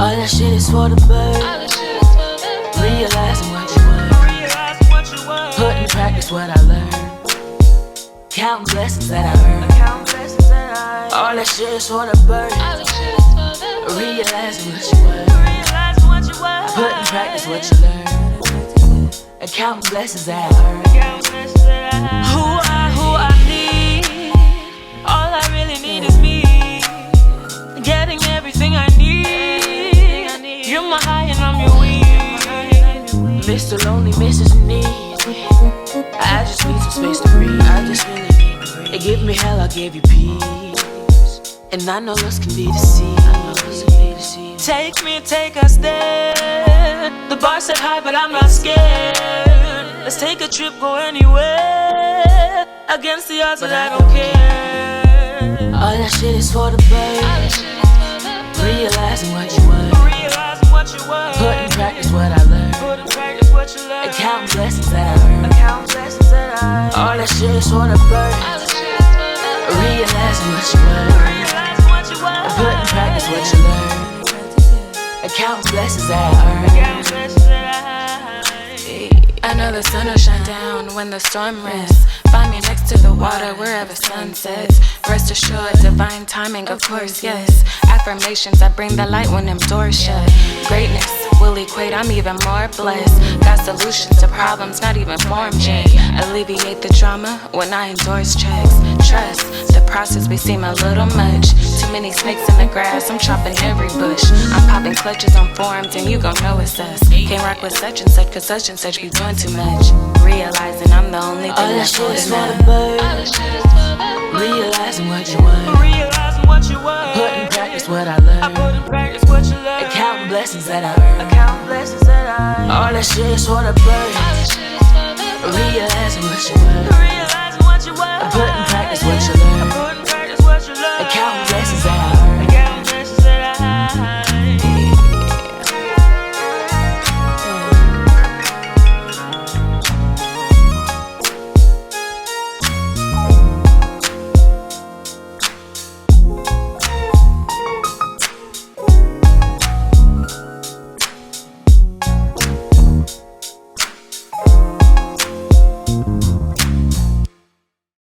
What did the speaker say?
All that shit is for the bird. Realizing what you want. Put in practice what I learned. Counting blessings that I earned. All that shit is for the bird. Realizing what you want. Put in practice what you learned. And counting blessings that I earned. Who I need. All I really need is me. Getting everything I need. You're my high and I'm your weed. Mr. Lonely, Mrs. Need. I just need some space to breathe. I just really need to breathe. It give me hell, I gave you peace. And I know lust can be deceived. Take a step. The bar set high, but I'm not scared. Let's take a trip, go anywhere. Against the odds, but I don't care. All that shit is for the birds. Realizing what you want. Put in practice what I learned. And counting blessings that I earned. All that shit is for the birds. Realizing what you want. And put in practice what you learned. And counting blessings that I earned. I know the sun will shine down when the storm rests. Find me next to the water wherever sun sets. Rest assured, divine timing, of course, yes. Affirmations, I bring the light when them doors shut. Greatness will equate, I'm even more blessed. Got solutions to problems not even formed yet. Alleviate the drama when I endorse checks. Trust the process, we seem a little much. Too many snakes in the grass, I'm chopping every bush. I'm popping clutches on forms and you gon' know it's us. Can't rock with such and such, cause such and such be doing too much. Realizing I'm the only thing all that that's shit good is for enough. the birds. Realizing what you want. Put in practice what I learned. And counting blessings that I earned. All that shit is for the birds. Realizing what you want. And put in practice what you learned.